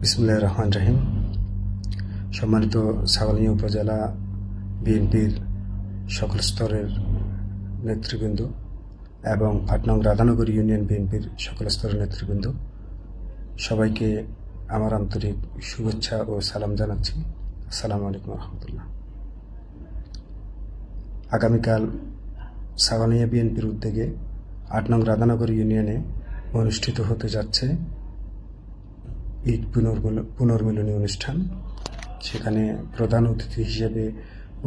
বিসমিল্লাহির রহমানির রহিম। সম্মানিত ছাগলনাইয়া উপজেলা বিএনপির সকল স্তরের নেতৃবৃন্দ এবং ৮ নং রাধানগর ইউনিয়ন বিএনপির সকল স্তরের নেতৃবৃন্দ, সবাইকে আমার আন্তরিক শুভেচ্ছা ও সালাম জানাচ্ছি। আসসালামু আলাইকুম রহমতুল্লাহ। আগামীকাল ছাগলনাইয়া বিএনপির উদ্যোগে ৮ নং রাধানগর ইউনিয়নে অনুষ্ঠিত হতে যাচ্ছে ঈদ পুনর্মিলনী অনুষ্ঠান। সেখানে প্রধান অতিথি হিসেবে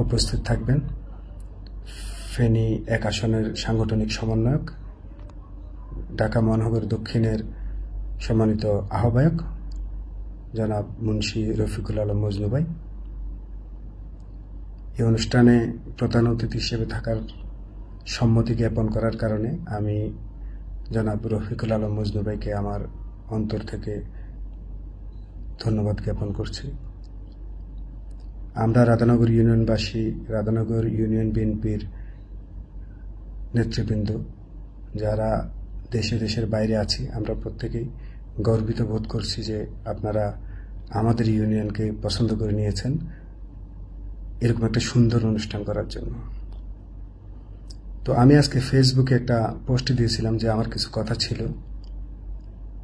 উপস্থিত থাকবেন ফেনী ১ আসনের সাংগঠনিক সমন্বয়ক, ঢাকা মহানগর দক্ষিণের সম্মানিত আহ্বায়ক জনাব মুন্সি রফিকুল আলম মজনু ভাই। এই অনুষ্ঠানে প্রধান অতিথি হিসেবে থাকার সম্মতি জ্ঞাপন করার কারণে আমি জনাব রফিকুল আলম মজনু ভাইকে আমার অন্তর থেকে ধন্যবাদ জ্ঞাপন করছি। আমরা রাধানগর ইউনিয়নবাসী, রাধানগর ইউনিয়ন বিএনপির নেতৃবৃন্দ যারা দেশের বাইরে আছি, আমরা প্রত্যেকেই গর্বিত বোধ করছি যে আপনারা আমাদের ইউনিয়নকে পছন্দ করে নিয়েছেন এরকম একটা সুন্দর অনুষ্ঠান করার জন্য। তো আমি আজকে ফেসবুকে একটা পোস্ট দিয়েছিলাম যে আমার কিছু কথা ছিল,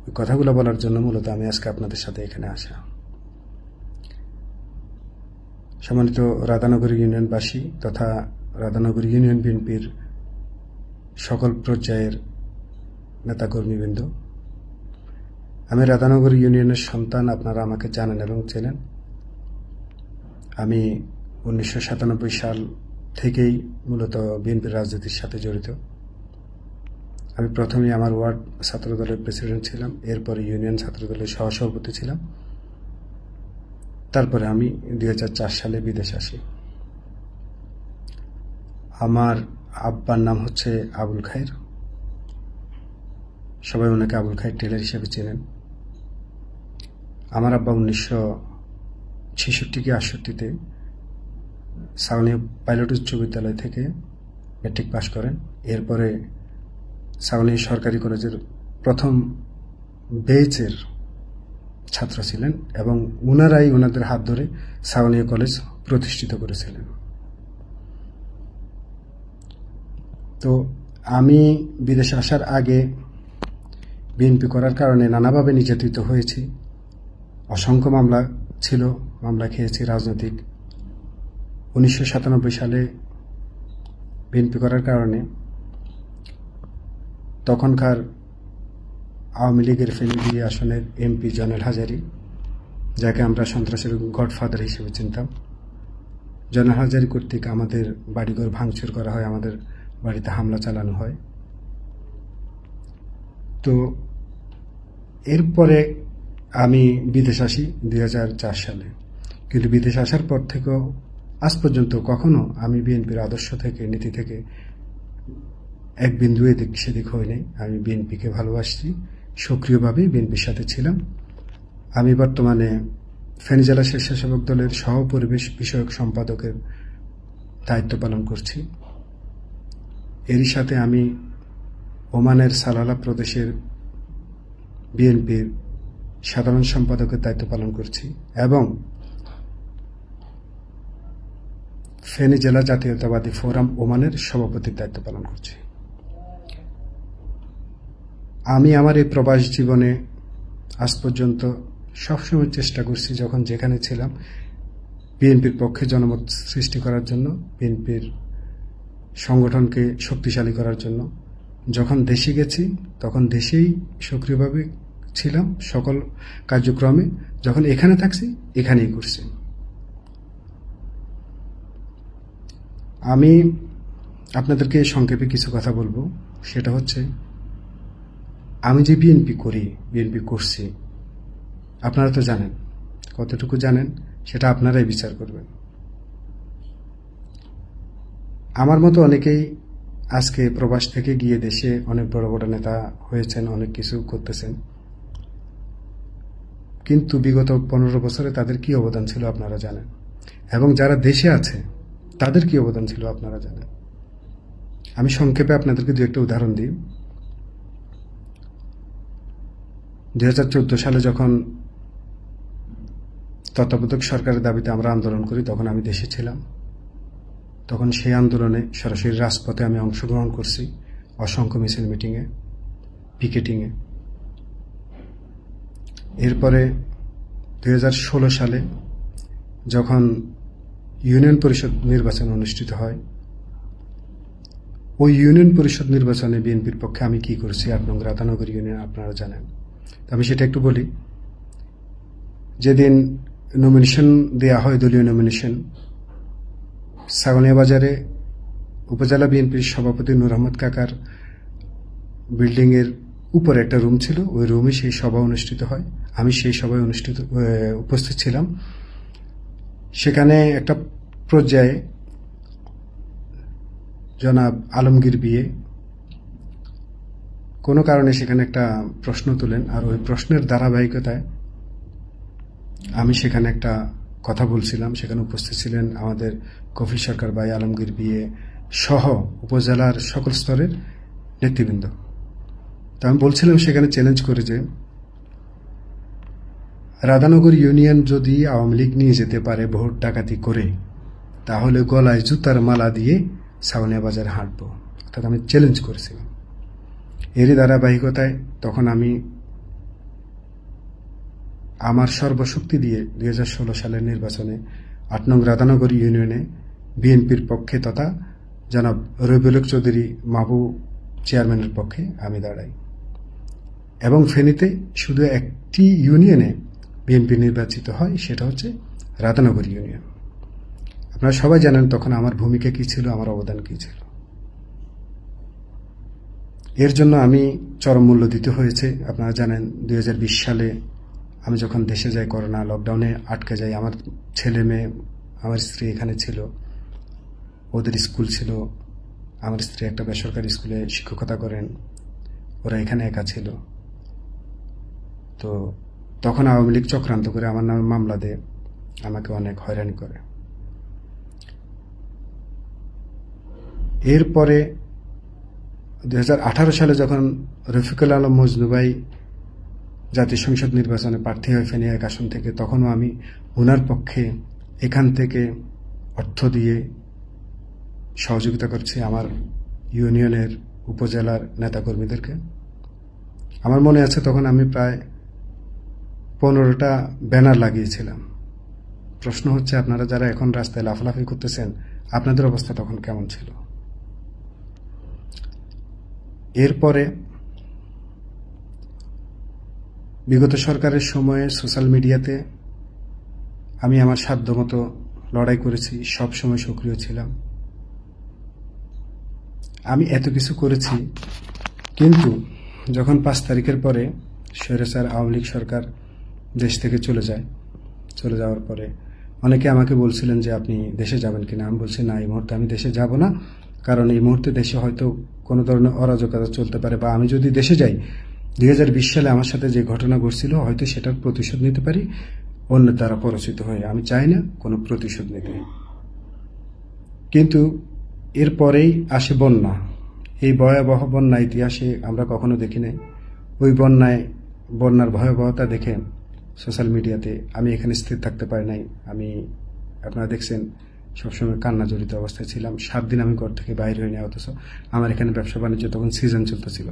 ওই কথাগুলো বলার জন্য মূলত আমি আজকে আপনাদের সাথে এখানে আসা। সম্মানিত রাধানগর ইউনিয়নবাসী তথা রাধানগর ইউনিয়ন বিএনপির সকল পর্যায়ের নেতাকর্মীবৃন্দ, আমি রাধানগর ইউনিয়নের সন্তান, আপনারা আমাকে জানেন এবং চেনেন। আমি 1997 সাল থেকেই মূলত বিএনপির রাজনীতির সাথে জড়িত। আমি প্রথমে আমার ওয়ার্ড ছাত্রদলের প্রেসিডেন্ট ছিলাম, এরপরে ইউনিয়ন ছাত্রদলের সহসভাপতি ছিলাম, তারপরে আমি 2004 সালে বিদেশ আসি। আমার আব্বার নাম হচ্ছে আবুল খায়ের, সবাই ওনাকে আবুল খায়ের টেলার হিসেবে চেনেন। আমার আব্বা 1966 কি 68-তে ছাগলনাইয়া পাইলট উচ্চ বিদ্যালয় থেকে ম্যাট্রিক পাশ করেন। এরপরে ছাগলনাইয়া সরকারি কলেজের প্রথম বেচের ছাত্র ছিলেন এবং ওনারাই ওনাদের হাত ধরে ছাগলনাইয়া কলেজ প্রতিষ্ঠিত করেছিলেন। তো আমি বিদেশে আসার আগে বিএনপি করার কারণে নানাভাবে নির্যাতিত হয়েছি, অসংখ্য মামলা ছিল, মামলা খেয়েছি রাজনৈতিক। 1997 সালে বিএনপি করার কারণে তখনকার আওয়ামী লীগের ফেনী ২ আসনের এমপি জয়নাল হাজারী, যাকে আমরা সন্ত্রাসের গডফাদার হিসেবে চিনতাম, জয়নাল হাজারী কর্তৃক আমাদের বাড়িঘর ভাঙচুর করা হয়, আমাদের বাড়িতে হামলা চালানো হয়। তো এরপরে আমি বিদেশ আসি 2004 সালে। কিন্তু বিদেশ আসার পর থেকেও আজ পর্যন্ত কখনো আমি বিএনপির আদর্শ থেকে, নীতি থেকে এক বিন্দু এদিক সেদিক হয়নি। আমি বিএনপিকে ভালোবাসছি, সক্রিয়ভাবে বিএনপির সাথে ছিলাম। আমি বর্তমানে ফেনী জেলা স্বেচ্ছাসেবক দলের সহ পরিবেশ বিষয়ক সম্পাদকের দায়িত্ব পালন করছি। এরই সাথে আমি ওমানের সালালা প্রদেশের বিএনপির সাধারণ সম্পাদকের দায়িত্ব পালন করছি এবং ফেনী জেলা জাতীয়তাবাদী ফোরাম ওমানের সভাপতির দায়িত্ব পালন করছি। আমি আমার এই প্রবাস জীবনে আজ পর্যন্ত সবসময় চেষ্টা করছি, যখন যেখানে ছিলাম বিএনপির পক্ষে জনমত সৃষ্টি করার জন্য, বিএনপির সংগঠনকে শক্তিশালী করার জন্য। যখন দেশে গেছি তখন দেশেই সক্রিয়ভাবে ছিলাম সকল কার্যক্রমে, যখন এখানে থাকছি এখানেই করছি। আমি আপনাদেরকে সংক্ষেপে কিছু কথা বলবো, সেটা হচ্ছে আমি যে বিএনপি করি, বিএনপি করছি, আপনারা তো জানেন, কতটুকু জানেন সেটা আপনারাই বিচার করবেন। আমার মতো অনেকেই আজকে প্রবাস থেকে গিয়ে দেশে অনেক বড় বড় নেতা হয়েছেন, অনেক কিছু করতেছেন, কিন্তু বিগত 15 বছরে তাদের কি অবদান ছিল আপনারা জানেন, এবং যারা দেশে আছে তাদের কি অবদান ছিল আপনারা জানেন। আমি সংক্ষেপে আপনাদেরকে 2-1টা উদাহরণ দিই। 2014 সালে যখন তত্ত্বাবধায়ক সরকারের দাবিতে আমরা আন্দোলন করি, তখন আমি দেশে ছিলাম। তখন সেই আন্দোলনে সরাসরি রাজপথে আমি অংশগ্রহণ করছি, অসংখ্য মিছিল, মিটিংয়ে, পিকেটিংয়ে। এরপরে 2016 সালে যখন ইউনিয়ন পরিষদ নির্বাচন অনুষ্ঠিত হয়, ওই ইউনিয়ন পরিষদ নির্বাচনে বিএনপির পক্ষে আমি কি করেছি 8 নং রাধানগর ইউনিয়ন, আপনারা জানেন। আমি সেটা একটু বলি। যেদিন নমিনেশন দেয়া হয়, দলীয় নমিনেশন, ছাগনিয়া বাজারে উপজেলা বিএনপির সভাপতি নূর আহমদ কাকার বিল্ডিংয়ের উপরে একটা রুম ছিল, ওই রুমে সেই সভা অনুষ্ঠিত হয়। আমি সেই সভায় উপস্থিত ছিলাম। সেখানে একটা পর্যায়ে জনাব আলমগীর বিয়ে কোনো কারণে সেখানে একটা প্রশ্ন তোলেন, আর ওই প্রশ্নের ধারাবাহিকতায় আমি সেখানে একটা কথা বলছিলাম। সেখানে উপস্থিত ছিলেন আমাদের কফিল সরকার ভাই, আলমগীর বিয়ে সহ উপজেলার সকল স্তরের নেতৃবৃন্দ। তো আমি বলছিলাম সেখানে চ্যালেঞ্জ করে যে রাধানগর ইউনিয়ন যদি আওয়ামী লীগ নিয়ে যেতে পারে ভোট ডাকাতি করে, তাহলে গলায় জুতার মালা দিয়ে ছাগনিয়া বাজারে হাঁটবো, অর্থাৎ আমি চ্যালেঞ্জ করেছিলাম। এরই ধারাবাহিকতায় তখন আমি আমার সর্বশক্তি দিয়ে 2016 সালের নির্বাচনে 8 নং রাধানগর ইউনিয়নে বিএনপির পক্ষে তথা জনাব রবিউল হক চৌধুরী মাহবুব চেয়ারম্যানের পক্ষে আমি দাঁড়াই, এবং ফেনীতে শুধু একটি ইউনিয়নে বিএনপি নির্বাচিত হয়, সেটা হচ্ছে রাধানগর ইউনিয়ন। আপনারা সবাই জানেন তখন আমার ভূমিকা কি ছিল, আমার অবদান কি ছিল। এর জন্য আমি চরম মূল্য দিতে হয়েছে। আপনারা জানেন 2020 সালে আমি যখন দেশে যাই, করোনা লকডাউনে আটকে যাই, আমার ছেলে মেয়ে, আমার স্ত্রী এখানে ছিল, ওদের স্কুল ছিল। আমার স্ত্রী একটা বেসরকারি স্কুলে শিক্ষকতা করেন, ওরা এখানে একা ছিল। তো তখন আওয়ামী লীগ চক্রান্ত করে আমার নামে মামলা দেয়, আমাকে অনেক হয়রানি করে। এরপরে 2018 সালে যখন রফিকুল আলম মজনু ভাই জাতীয় সংসদ নির্বাচনে প্রার্থী হয় ফেনী 1 আসন থেকে, তখনও আমি ওনার পক্ষে এখান থেকে অর্থ দিয়ে সহযোগিতা করছি আমার ইউনিয়নের উপজেলার নেতাকর্মীদেরকে। আমার মনে আছে তখন আমি প্রায় 15টা ব্যানার লাগিয়েছিলাম। প্রশ্ন হচ্ছে, আপনারা যারা এখন রাস্তায় লাফালাফি করতেছেন, আপনাদের অবস্থা তখন কেমন ছিল? এরপরে বিগত সরকারের সময়ে সোশ্যাল মিডিয়াতে আমি আমার সাধ্যমতো লড়াই করেছি, সব সময় সক্রিয় ছিলাম। আমি এত কিছু করেছি, কিন্তু যখন 5 তারিখের পরে স্বৈরাচার আওয়ামী লীগ সরকার দেশ থেকে চলে যাওয়ার পরে অনেকে আমাকে বলছিলেন যে আপনি দেশে যাবেন কিনা। আমি বলছি না, এই মুহূর্তে আমি দেশে যাব না, কারণ এই মুহূর্তে দেশে হয়তো কোনো ধরনের অরাজকতা চলতে পারে, বা আমি যদি দেশে যাই 2020 সালে আমার সাথে যে ঘটনা ঘটছিল হয়তো সেটার প্রতিশোধ নিতে পারি অন্যের দ্বারা পরিচিত হয়ে। আমি চাই না কোনো প্রতিশোধ নিতে। কিন্তু এরপরেই আসে বন্যা। এই ভয়াবহ বন্যা ইতিহাসে আমরা কখনো দেখি নাই। ওই বন্যার ভয়াবহতা দেখে সোশ্যাল মিডিয়াতে আমি এখানে স্থির থাকতে পারি নাই। আপনারা দেখছেন সবসময় কান্না জড়িত অবস্থায় ছিলাম। 7 দিন আমি ঘর থেকে বাইরে হইনি, অথচ আমার এখানে ব্যবসা বাণিজ্য তখন সিজন চলতেছিল।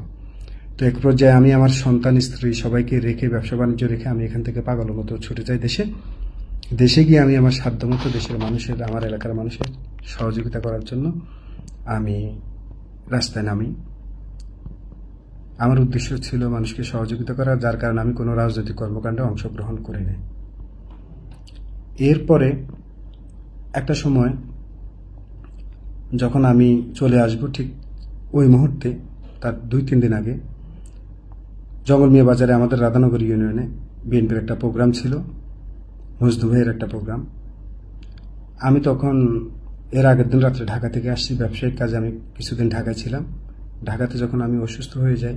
তো এক পর্যায়ে আমি আমার সন্তান, স্ত্রী সবাইকে রেখে, ব্যবসা বাণিজ্য রেখে আমি এখান থেকে পাগলের মতো ছুটে যাই দেশে গিয়ে আমি আমার সাধ্যমতো দেশের মানুষের, আমার এলাকার মানুষের সহযোগিতা করার জন্য আমি রাস্তায় নামি। আমার উদ্দেশ্য ছিল মানুষকে সহযোগিতা করা, যার কারণে আমি কোনো রাজনৈতিক কর্মকাণ্ডে অংশগ্রহণ করি নাই। এরপরে একটা সময় যখন আমি চলে আসব, ঠিক ওই মুহূর্তে তার 2-3 দিন আগে জঙ্গলমিয়া বাজারে আমাদের রাধানগর ইউনিয়নে বিএনপির একটা প্রোগ্রাম ছিল, মজনু ভাইয়ের একটা প্রোগ্রাম। আমি তখন এর আগের দিন রাত্রে ঢাকা থেকে আসছি ব্যবসায়িক কাজে। আমি কিছুদিন ঢাকায় ছিলাম। ঢাকাতে যখন আমি অসুস্থ হয়ে যাই,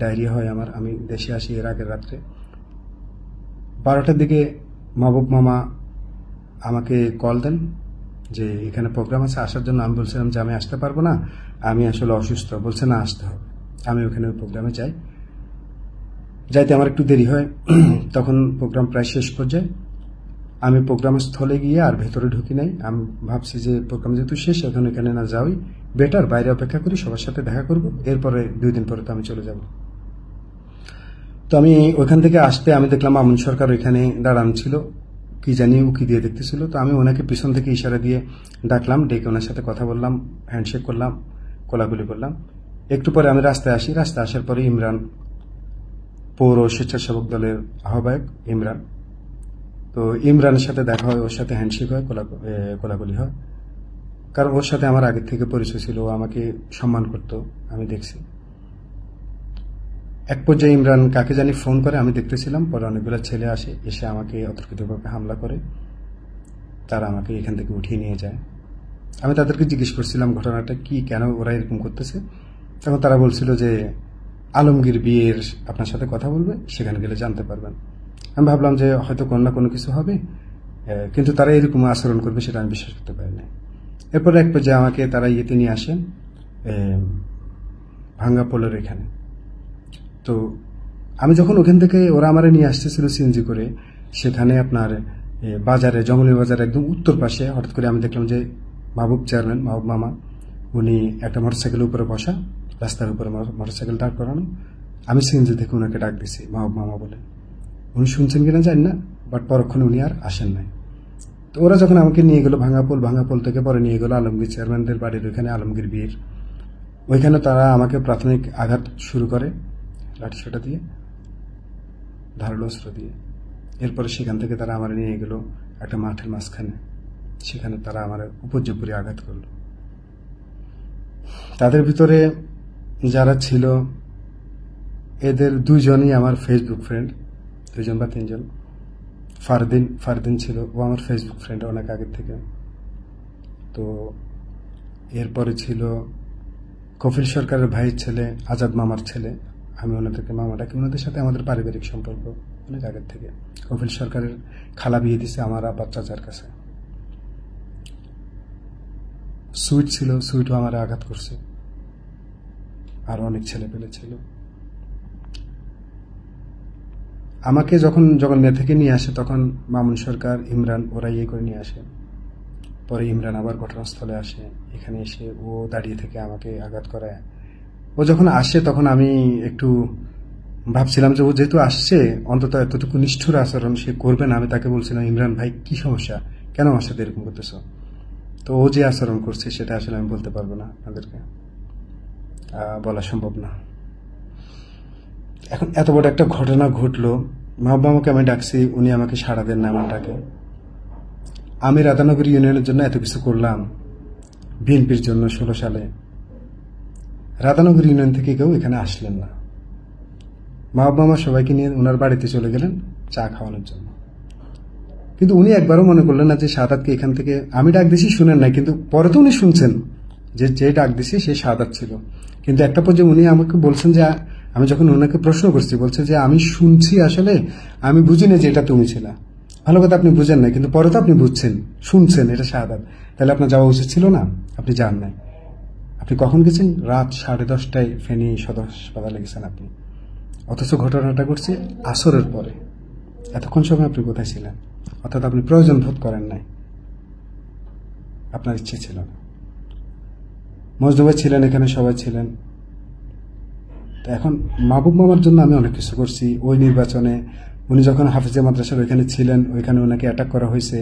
ডায়রিয়া হয় আমার, আমি দেশে আসি এর আগের রাত্রে 12টার দিকে মাহবুব মামা আমাকে কল দেন যে এখানে প্রোগ্রাম আছে, আসার জন্য। আমি বলছিলাম যে আমি আসতে পারবো না, আমি আসলে অসুস্থ। বলছে না, আসতে হবে। আমি ওখানে ওই প্রোগ্রামে যাইতে আমার একটু দেরি হয়। তখন প্রোগ্রাম প্রায় শেষ পর্যায়ে আমি প্রোগ্রাম স্থলে গিয়ে আর ভেতরে ঢুকি নাই। আমি ভাবছি যে প্রোগ্রাম যেহেতু শেষ, এখন এখানে না যাওয়াই বেটার, বাইরে অপেক্ষা করি, সবার সাথে দেখা করব, এরপরে 2 দিন পরে তো আমি চলে যাব। তো আমি ওইখান থেকে আসতে আমি দেখলাম মামুন সরকার ওইখানে দাঁড়ানো ছিল, কি জানি উকি দিয়ে দেখতেছিল। তো আমি ওনাকে পিছন থেকে ইশারা দিয়ে ডাকলাম, ডেকে ওনার সাথে কথা বললাম, হ্যান্ডশেক করলাম, কোলাকুলি করলাম। একটু পরে আমি রাস্তায় আসি। রাস্তায় আসার পরে ইমরান, পৌর স্বেচ্ছাসেবক দলের আহ্বায়ক ইমরান, তো ইমরানের সাথে দেখা হয়, ওর সাথে হ্যান্ডশেক হয়, কোলাকুলি হয়। কারণ ওর সাথে আমার আগের থেকে পরিচয় ছিল, ও আমাকে সম্মান করতো, আমি দেখছি। এক পর্যায়ে ইমরান কাকে জানি ফোন করে, আমি দেখতেছিলাম। পরে অনেকগুলো ছেলে আসে, এসে আমাকে অতর্কিতভাবে হামলা করে, তারা আমাকে এখান থেকে উঠিয়ে নিয়ে যায়। আমি তাদেরকে জিজ্ঞেস করছিলাম ঘটনাটা কি, কেন ওরা এরকম করতেছে। তখন তারা বলছিল যে আলমগীর বিয়ের আপনার সাথে কথা বলবে, সেখানে গেলে জানতে পারবেন। আমি ভাবলাম যে হয়তো কোনো না কোনো কিছু হবে, কিন্তু তারা এরকম আচরণ করবে সেটা আমি বিশ্বাস করতে পারি না। এরপরে এক পর্যায়ে আমাকে তারা ইয়েতে নিয়ে আসেন, ভাঙ্গা পোলের এখানে। তো আমি যখন ওখান থেকে ওরা আমার নিয়ে আসতেছিল সিএনজি করে, সেখানে আপনার বাজারে, জঙ্গলের বাজারে একদম উত্তর পাশে হঠাৎ করে আমি দেখলাম যে মাহবুব চেয়ারম্যান, মাহবুব মামা, উনি একটা মোটরসাইকেলের উপরে বসা, রাস্তার উপরে মোটরসাইকেল দাঁড় করানো। আমি সিএনজি থেকে ওনাকে ডাক দিছি মাহবুব মামা বলে। উনি শুনছেন কিনা জানি না, বাট পরক্ষণে উনি আর আসেন নাই। তো ওরা যখন আমাকে নিয়ে গেল ভাঙ্গাপোল থেকে পরে নিয়ে গেল আলমগীর চেয়ারম্যানদের বাড়ির ওইখানে, আলমগীর বিয়ের ওইখানে। তারা আমাকে প্রাথমিক আঘাত শুরু করে লাঠিসোঁটা দিয়ে, ধারালো অস্ত্র দিয়ে। এরপরে সেখান থেকে তারা আমার নিয়ে গেল একটা মাঠের মাঝখানে, সেখানে তারা আমার উপর্যুপরি আঘাত করল। তাদের ভিতরে যারা ছিল, এদের 2 জনই আমার ফেসবুক ফ্রেন্ড, 2 জন বা 3 জন। ফারদিন ছিল, ও আমার ফেসবুক ফ্রেন্ড অনেক আগের থেকে। তো এরপরে ছিল কফিল সরকারের ভাইয়ের ছেলে, আজাদ মামার ছেলে, আমি ওনাদেরকে মামা ডাকি। ওনাদের সাথে আমাদের পারিবারিক সম্পর্ক অনেক আগের থেকে। কফিল সরকারের খালা বিয়ে দিছে আমার আব্বার চাচার কাছে। সুইট ছিল, সুইটও আমার আঘাত করছে, আর অনেক ছেলে পেলে ছিল। আমাকে যখন মেয়ে থেকে নিয়ে আসে, তখন মামুন সরকার, ইমরান, ওরা ইয়ে করে নিয়ে আসে। পরে ইমরান আবার ঘটনাস্থলে আসে, এখানে এসে ও দাঁড়িয়ে থেকে আমাকে আঘাত করায়। ও যখন আসে তখন আমি একটু ভাবছিলাম যে ও যেহেতু আসছে, অন্তত এতটুকু নিষ্ঠুর আচরণ সে করবে না। আমি তাকে বলছিলাম, ইমরান ভাই কি সমস্যা, কেন আমার সাথে এরকম করতেছ? তো ও যে আচরণ করছে সেটা আসলে আমি বলতে পারবো না, আপনাদেরকে বলা সম্ভব না। এখন এত বড় একটা ঘটনা ঘটলো, মাহবুব মামাকে আমি ডাকছি, উনি আমাকে সাড়া দেন না আমার ডাকে। আমি রাধানগর ইউনিয়নের জন্য এত কিছু করলাম, বিএনপির জন্য 16 সালে। রাধানগর ইউনিয়ন থেকে কেউ এখানে আসলেন না। মাহবুব মামা সবাইকে নিয়ে ওনার বাড়িতে চলে গেলেন চা খাওয়ানোর জন্য। কিন্তু উনি একবারও মনে করলেন না যে শাহাদাতকে এখান থেকে আমি ডাক দিছি, শুনেন নাই। কিন্তু পরে তো উনি শুনছেন যে ডাক দিছি সে শাহাদাত ছিল। কিন্তু একটা পর্যায়ে উনি আমাকে বলছেন যে, আমি যখন ওনাকে প্রশ্ন করছি, বলছে যে আমি শুনছি, আসলে আমি বুঝি না যে এটা তুমি ছিল। ভালো কথা, আপনি বুঝেন না, কিন্তু পরে তো আপনি বুঝছেন, শুনছেন এটা শাহাদাত, তাহলে আপনার যাওয়া উচিত ছিল না, আপনি যান নাই। আপনি কখন গেছেন? রাত 10:30টায় ফেনী সদর হাসপাতালে গেছেন আপনি। অথচ ঘটনাটা ঘটছে আসরের পরে। এতক্ষণ সময় আপনি কোথায় ছিলেন? অর্থাৎ আপনি প্রয়োজন বোধ করেন নাই, আপনার ইচ্ছে ছিল না। মজনু ভাই ছিলেন এখানে, সবাই ছিলেন। তো এখন মাহবুব মামার জন্য আমি অনেক কিছু করছি। ওই নির্বাচনে উনি যখন হাফিজে মাদ্রাসার ওইখানে ছিলেন, ওইখানে ওনাকে অ্যাটাক করা হয়েছে।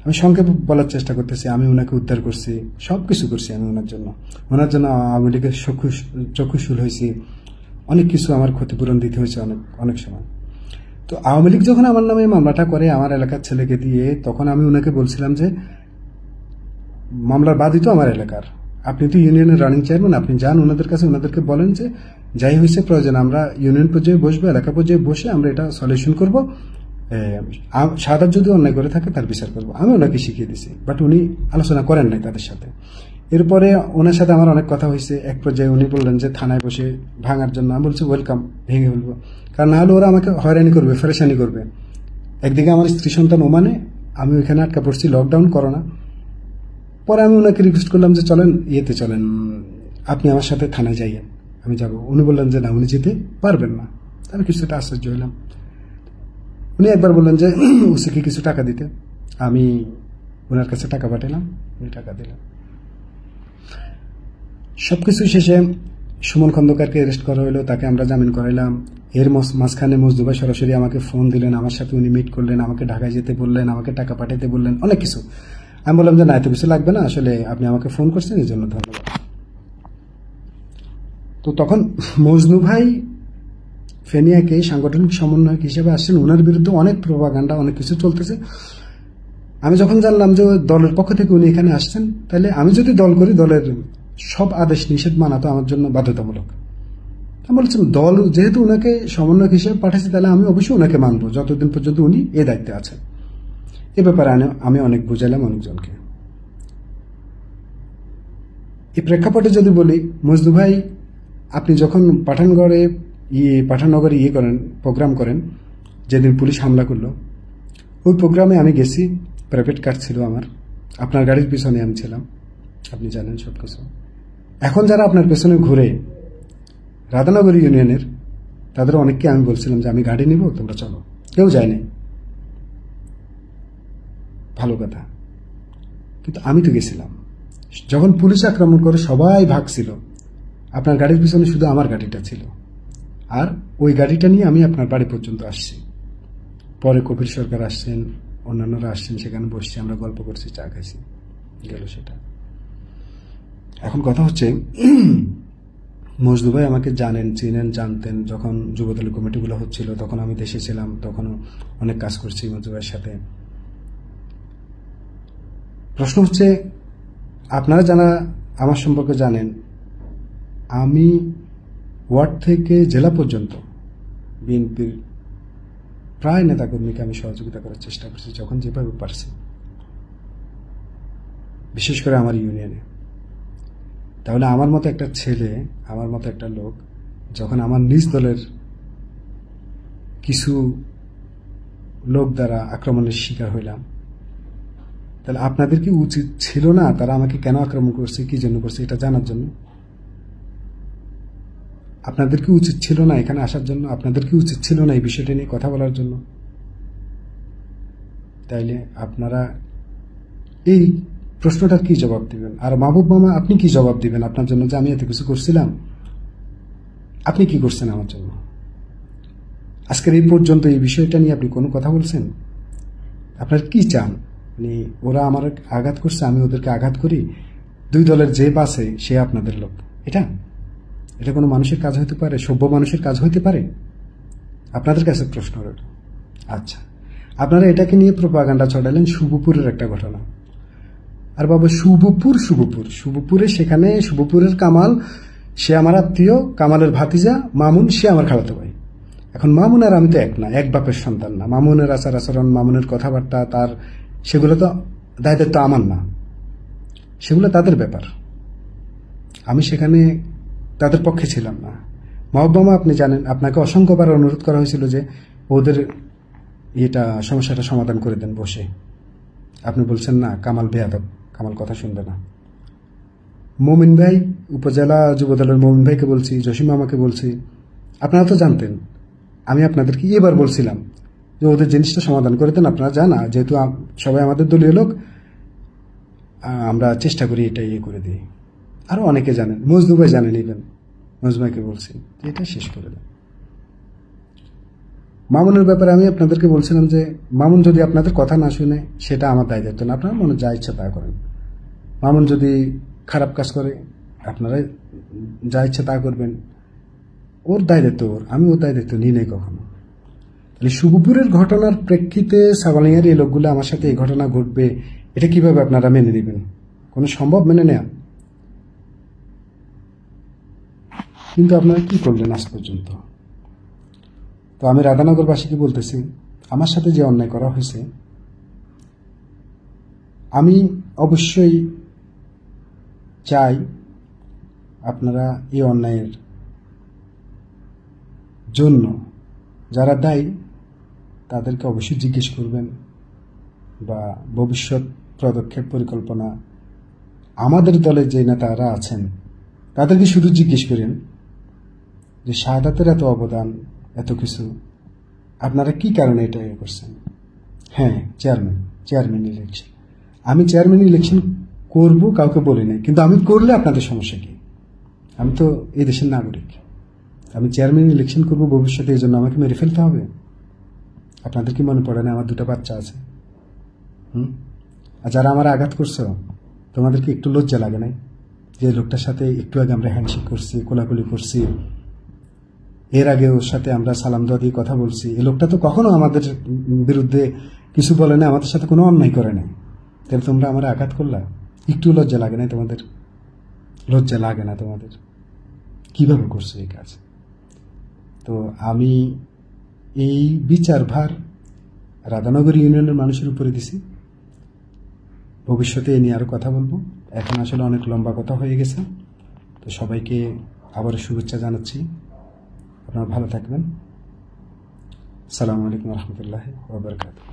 আমি সংক্ষেপে বলার চেষ্টা করতেছি, আমি ওনাকে উদ্ধার করছি, সব কিছু করছি আমি ওনার জন্য। আওয়ামী লীগের চক্ষুশূল হয়েছি, অনেক কিছু আমার ক্ষতিপূরণ দিতে হয়েছে অনেক সময়। তো আওয়ামী লীগ যখন আমার নামে মামলাটা করে আমার এলাকার ছেলেকে দিয়ে, তখন আমি ওনাকে বলছিলাম যে মামলার বাদী তো আমার এলাকার, আপনি তো ইউনিয়নের রানিং চেয়ারম্যান, আপনি যান ওনাদের কাছে, ওনাদেরকে বলেন যে যাই হয়েছে প্রয়োজন আমরা ইউনিয়ন পর্যায়ে বসবো, এলাকা পর্যায়ে বসে আমরা এটা সলিউশন করবো। শাহাদাত যদি অন্যায় করে থাকে তার বিচার করবো। আমি ওনাকে শিখিয়ে দিছি, বাট উনি আলোচনা করেন নাই তাদের সাথে। এরপরে ওনার সাথে আমার অনেক কথা হয়েছে। এক পর্যায়ে উনি বললেন যে থানায় বসে ভাঙার জন্য। আমি বলছি ওয়েলকাম, ভেঙে ফেলবো, কারণ না হলে ওরা আমাকে হয়রানি করবে, ফেরেশানি করবে। একদিকে আমার স্ত্রী সন্তান ওমানে, আমি ওইখানে আটকা পড়ছি, লকডাউন, করোনা। পরে আমি ওনাকে রিকোয়েস্ট করলাম যে চলেন আপনি আমার সাথে থানায় যাইয়েন, আমি যাব। উনি বললেন যে না, উনি যেতে পারবেন না। আমি কিছুটা আশ্চর্য হইলাম। উনি একবার বললেন যে ওসিকে কিছু টাকা দিতে, আমি ওনার কাছে টাকা পাঠালাম, উনি টাকা দিলাম। সবকিছু শেষে সুমন খন্দকারকে অ্যারেস্ট করা হলো, তাকে আমরা জামিন করাইলাম। এর মাঝখানে মজনু ভাই সরাসরি আমাকে ফোন দিলেন, আমার সাথে উনি মিট করলেন, আমাকে ঢাকায় যেতে বললেন, আমাকে টাকা পাঠাতে বললেন, অনেক কিছু। আমি বললাম যে না, এত কিছু লাগবে না, আসলে আপনি আমাকে ফোন করছেন এই জন্য ধন্যবাদ। তো তখন মজনু ভাই ফেনিয়াকে সাংগঠনিক সমন্বয়ক হিসেবে আসছেন, ওনার বিরুদ্ধে অনেক প্রোপাগান্ডা, অনেক কিছু চলতেছে। আমি যখন জানলাম যে দলের পক্ষ থেকে উনি এখানে আসছেন, তাহলে আমি যদি দল করি, দলের সব আদেশ নিষেধ মানা তো আমার জন্য বাধ্যতামূলক। আমি বলছিলাম দল যেহেতু ওনাকে সমন্বয়ক হিসেবে পাঠাচ্ছি, তাহলে আমি অবশ্যই ওনাকে মানবো যতদিন পর্যন্ত উনি এ দায়িত্বে আছেন। এ ব্যাপারে আমি অনেক বুঝাইলাম অনেকজনকে। এই প্রেক্ষাপটে যদি বলি, মজনু ভাই আপনি যখন পাঠাননগরে করেন, প্রোগ্রাম করেন, যেদিন পুলিশ হামলা করলো, ওই প্রোগ্রামে আমি গেছি, প্রাইভেট কার ছিল আমার, আপনার গাড়ির পিছনে আমি ছিলাম, আপনি জানেন সব কিছু। এখন যারা আপনার পেছনে ঘুরে রাধানগর ইউনিয়নের, তাদের অনেককে আমি বলছিলাম যে আমি গাড়ি নিব, তোমরা চলো, কেউ যায়নি। ভালো কথা, কিন্তু আমি তো গেছিলাম। যখন পুলিশ আক্রমণ করে সবাই ভাগছিল, আপনার গাড়ির পিছনে শুধু আমার গাড়িটা ছিল, আর ওই গাড়িটা নিয়ে আমি আপনার বাড়ি পর্যন্ত আসছি। পরে কপিল সরকার আসছেন, অন্যান্যরা আসছেন, সেখানে বসছি, আমরা গল্প করছি, চা খাইছি, গেল সেটা। এখন কথা হচ্ছে, মজনু ভাই আমাকে জানেন, চিনেন, জানতেন। যখন যুবদলের কমিটিগুলো হচ্ছিল তখন আমি দেশে ছিলাম, তখনও অনেক কাজ করছি মজনু ভাইয়ের সাথে। প্রশ্ন হচ্ছে, আপনারা যারা আমার সম্পর্কে জানেন, আমি ওয়ার্ড থেকে জেলা পর্যন্ত বিএনপির প্রায় নেতাকর্মীকে আমি সহযোগিতা করার চেষ্টা করছি যখন যেভাবে পারছি, বিশেষ করে আমার ইউনিয়নে। তাহলে আমার মতো একটা ছেলে, আমার মতো একটা লোক, যখন আমার নিজ দলের কিছু লোক দ্বারা আক্রমণের শিকার হইলাম, তাহলে আপনাদের কি উচিত ছিল না তারা আমাকে কেন আক্রমণ করছে, কি জন্য করছে, এটা জানার জন্য? আপনাদের কি উচিত ছিল না এখানে আসার জন্য? আপনাদের কি উচিত ছিল না এই বিষয়টা নিয়ে কথা বলার জন্য? তাইলে আপনারা এই প্রশ্নটার কি জবাব দিবেন? আর মাহবুব মামা, আপনি কি জবাব দিবেন আপনার জন্য যে আমি এত কিছু করছিলাম? আপনি কি করছেন আমার জন্য? আজকের এই পর্যন্ত এই বিষয়টা নিয়ে আপনি কোনো কথা বলছেন? আপনার কি চান? মানে ওরা আমার আঘাত করছে, আমি ওদেরকে আঘাত করি, দুই দলের যে বাসে সে আপনাদের লোক, এটা কোনো মানুষের কাজ হইতে পারে? সভ্য মানুষের কাজ হইতে পারে? আপনাদের কাছে প্রশ্ন রইল। আচ্ছা, আপনারা এটাকে নিয়ে প্রোপাগান্ডা ছড়ালেন শুভপুরের একটা ঘটনা। আর বাবা, শুভপুরে, সেখানে শুভপুরের কামাল, সে আমার আত্মীয়, কামালের ভাতিজা মামুন, সে আমার খালাতো ভাই। এখন মামুন আর আমি তো এক না, এক বাপের সন্তান না। মামুনের আচার আচরণ, মামুনের কথাবার্তা, তার সেগুলো তো দায়িত্ব আমার না, সেগুলো তাদের ব্যাপার। আমি সেখানে তাদের পক্ষে ছিলাম না। মাহবুব মামা, আপনি জানেন, আপনাকে অসংখ্যবার অনুরোধ করা হয়েছিল যে ওদের সমস্যাটা সমাধান করে দেন বসে। আপনি বলছেন না, কামাল বেয়াদব, কামাল কথা শুনবে না। মমিন ভাই, উপজেলা যুবদলের মমিন ভাইকে বলছি, জসিম মামাকে বলছি, আপনারা তো জানতেন। আমি আপনাদেরকে এবার বলছিলাম যে ওদের জিনিসটা সমাধান করে দেন, আপনারা জানা, যেহেতু সবাই আমাদের দলীয় লোক, আমরা চেষ্টা করি এটা করে দিই। আরো অনেকে জানেন, মজনু ভাই জানেন, ইভেন মজনু ভাইকে বলছি যে এটা শেষ করে দেন। মামুনের ব্যাপারে আমি আপনাদেরকে বলছিলাম যে মামুন যদি আপনাদের কথা না শুনে, সেটা আমার দায়িত্ব না, আপনারা মনে যা ইচ্ছা তা করেন। মামুন যদি খারাপ কাজ করে, আপনারা যা ইচ্ছা তা করবেন, ওর দায়িত্ব ওর, আমি ওর দায়িত্ব নিই নাই কখনো। তাহলে শুভপুরের ঘটনার প্রেক্ষিতে সাবালিয়ার এই লোকগুলো আমার সাথে এই ঘটনা ঘটবে, এটা কিভাবে আপনারা মেনে নেবেন? কোনো সম্ভব মেনে নেয়া? কিন্তু আপনারা কি করলেন আজ পর্যন্ত? তো আমি রাধানগরবাসীকে বলতেছি, আমার সাথে যে অন্যায় করা হয়েছে, আমি অবশ্যই চাই আপনারা এই অন্যায়ের জন্য যারা দায়ী তাদেরকে অবশ্যই জিজ্ঞেস করবেন, বা ভবিষ্যৎ পদক্ষেপ পরিকল্পনা আমাদের দলে যে নেতারা আছেন তাদেরকে শুধু জিজ্ঞেস করেন যে শাহাদাতের এত অবদান, এত কিছু, আপনারা কি কারণে এটা করছেন? হ্যাঁ চেয়ারম্যান, চেয়ারম্যান ইলেকশন। আমি চেয়ারম্যান ইলেকশন করব কাউকে বলি নাই, কিন্তু আমি করলে আপনাদের সমস্যা কি? আমি তো এই দেশের নাগরিক, আমি চেয়ারম্যান ইলেকশন করব ভবিষ্যতে, এই জন্য আমাকে মেরে ফেলতে হবে? আপনাদের কি মনে পড়ে না আমার 2টা বাচ্চা আছে? আর যারা আমার আঘাত করছো, তোমাদেরকে একটু লজ্জা লাগে নাই যে লোকটার সাথে একটু আগে আমরা হ্যান্ডশেক করছি, কোলাকুলি করছি, এর আগে ওর সাথে আমরা সালাম দোয়া দিয়ে কথা বলছি? এই লোকটা তো কখনো আমাদের বিরুদ্ধে কিছু বলে না, আমাদের সাথে কোনো অন্যায় করে নাই, তাহলে তোমরা আমার আঘাত করলা? একটু লজ্জা লাগে না তোমাদের? লজ্জা লাগে না তোমাদের? কিভাবে করছো এই কাজ? তো আমি এই বিচার ভার রাধানগর ইউনিয়নের মানুষের উপরে দিছি। ভবিষ্যতে এ নিয়ে আরও কথা বলবো, এখন আসলে অনেক লম্বা কথা হয়ে গেছে। তো সবাইকে আবার শুভেচ্ছা জানাচ্ছি, আপনারা ভালো থাকবেন। আসসালামু আলাইকুম রহমতুল্লাহি ওয়া বারাকাতুহু।